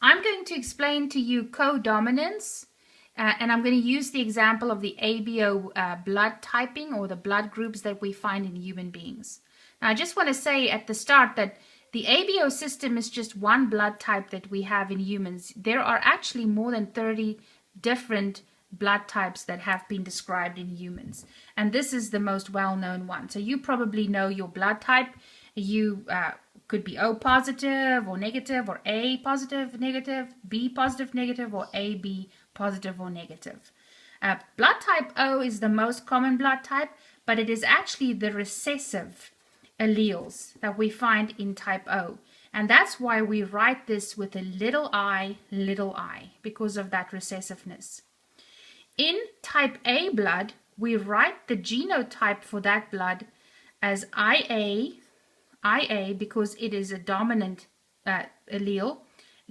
I'm going to explain to you codominance, and I'm going to use the example of the ABO blood typing, or the blood groups that we find in human beings. Now, I just want to say at the start that the ABO system is just one blood type that we have in humans. There are actually more than 30 different blood types that have been described in humans, and this is the most well-known one. So you probably know your blood type. You could be O positive or negative, or A positive, negative, B positive, negative, or AB positive or negative. Blood type O is the most common blood type, but it is actually the recessive alleles that we find in type O. And that's why we write this with a little I, because of that recessiveness. In type A blood, we write the genotype for that blood as IA, because it is a dominant allele,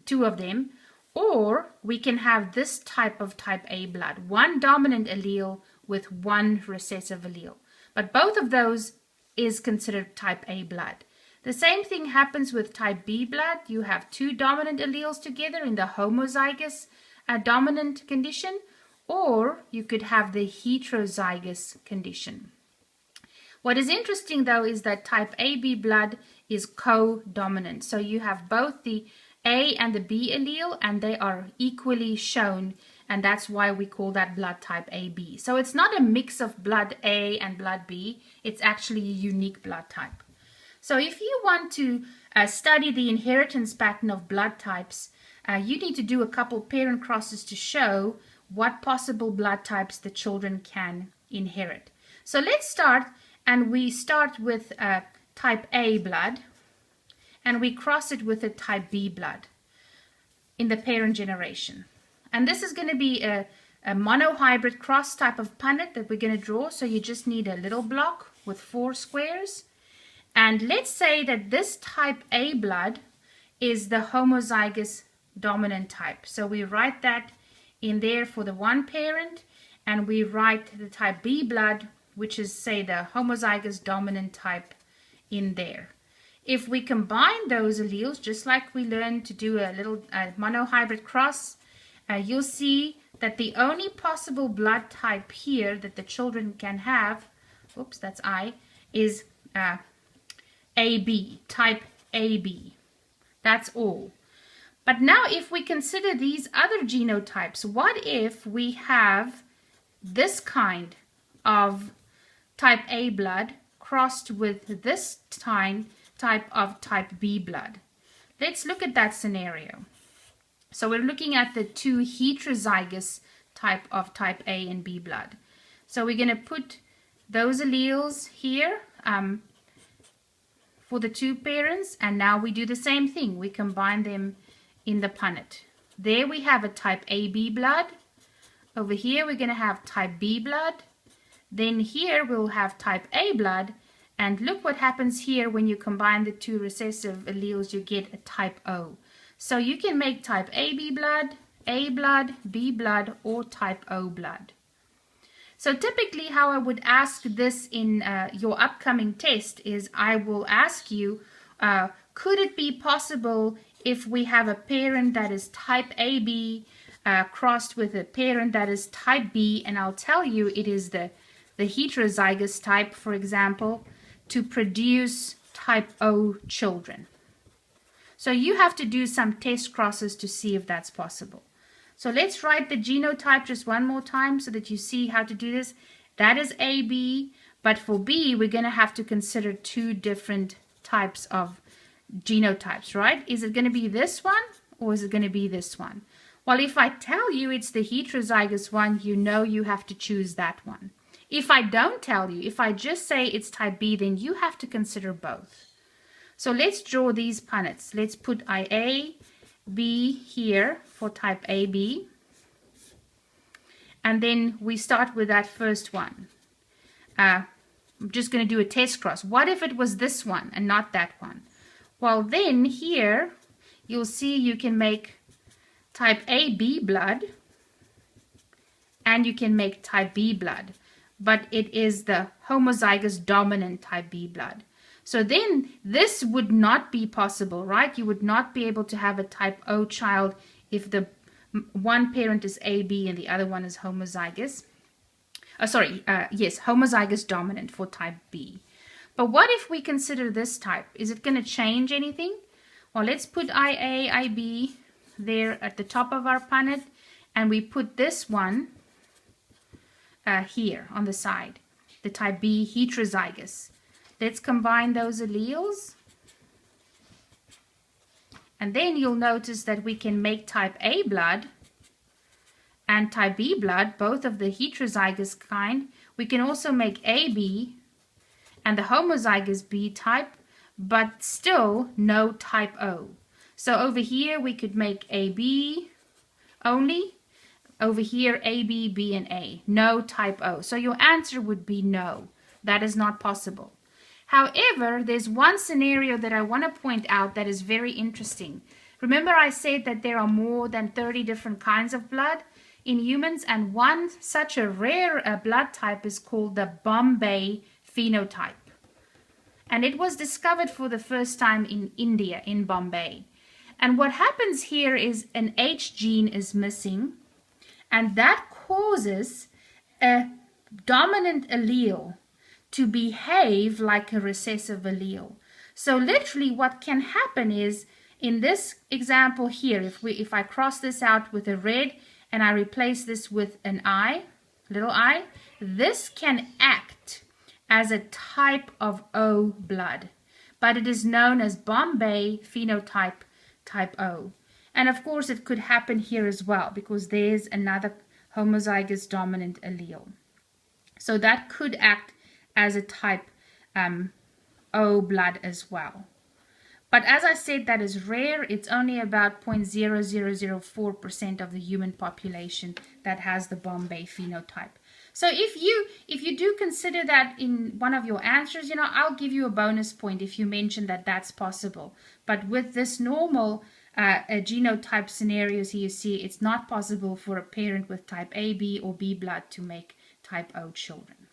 two of them, or we can have this type of type A blood, one dominant allele with one recessive allele. But both of those is considered type A blood. The same thing happens with type B blood. You have two dominant alleles together in the homozygous dominant condition, or you could have the heterozygous condition. What is interesting though is that type AB blood is co-dominant. So you have both the A and the B allele, and they are equally shown, and that's why we call that blood type AB. So it's not a mix of blood A and blood B, it's actually a unique blood type. So if you want to study the inheritance pattern of blood types, you need to do a couple parent crosses to show what possible blood types the children can inherit. So let's start, and we start with type A blood, and we cross it with a type B blood in the parent generation. And this is going to be a monohybrid cross type of Punnett that we're going to draw. So you just need a little block with 4 squares. And let's say that this type A blood is the homozygous dominant type. So we write that in there for the one parent, and we write the type B blood, which is, say, the homozygous dominant type, in there. If we combine those alleles, just like we learned to do a little monohybrid cross, you'll see that the only possible blood type here that the children can have, oops, that's I, is AB, type AB. That's all. But now if we consider these other genotypes, what if we have this kind of type A blood crossed with this type of type B blood? Let's look at that scenario. So we're looking at the two heterozygous type of type A and B blood. So we're going to put those alleles here for the two parents, and now we do the same thing. We combine them in the Punnett. There we have a type AB blood. Over here we're going to have type B blood. Then here we'll have type A blood. And look what happens here when you combine the two recessive alleles, you get a type O. So you can make type AB blood, A blood, B blood, or type O blood. So typically how I would ask this in your upcoming test is I will ask you, could it be possible if we have a parent that is type AB crossed with a parent that is type B, and I'll tell you it is the heterozygous type, for example, to produce type O children. So you have to do some test crosses to see if that's possible. So let's write the genotype just one more time so that you see how to do this. That is AB, but for B, we're going to have to consider two different types of genotypes, right? Is it going to be this one, or is it going to be this one? Well, if I tell you it's the heterozygous one, you know you have to choose that one. If I don't tell you, if I just say it's type B, then you have to consider both. So let's draw these Punnets. Let's put IA, B here for type AB. And then we start with that first one. I'm just going to do a test cross. What if it was this one and not that one? Well, then here you'll see you can make type AB blood, and you can make type B blood, but it is the homozygous dominant type B blood. So then this would not be possible, right? You would not be able to have a type O child if the one parent is AB and the other one is homozygous. Yes, homozygous dominant for type B. But what if we consider this type? Is it going to change anything? Well, let's put IA, IB there at the top of our Punnett, and we put this one here on the side, the type B heterozygous. Let's combine those alleles. And then you'll notice that we can make type A blood and type B blood, both of the heterozygous kind. We can also make AB and the homozygous B type, but still no type O. So over here we could make AB only. Over here AB, B, and A. No type O. So your answer would be no. That is not possible. However, there's one scenario that I want to point out that is very interesting. Remember I said that there are more than 30 different kinds of blood in humans, and one such a rare blood type is called the Bombay Phenotype. And it was discovered for the first time in India, in Bombay. And what happens here is an H gene is missing, and that causes a dominant allele to behave like a recessive allele. So literally what can happen is, in this example here, if I cross this out with a red and I replace this with an I, little I, this can act as a type of O blood, but it is known as Bombay Phenotype type O. And of course it could happen here as well, because there's another homozygous dominant allele. So that could act as a type O blood as well. But as I said, that is rare. It's only about 0.0004% of the human population that has the Bombay phenotype. So if you do consider that in one of your answers, I'll give you a bonus point if you mention that that's possible. But with this normal genotype scenarios here, you see it's not possible for a parent with type A, B, or B blood to make type O children.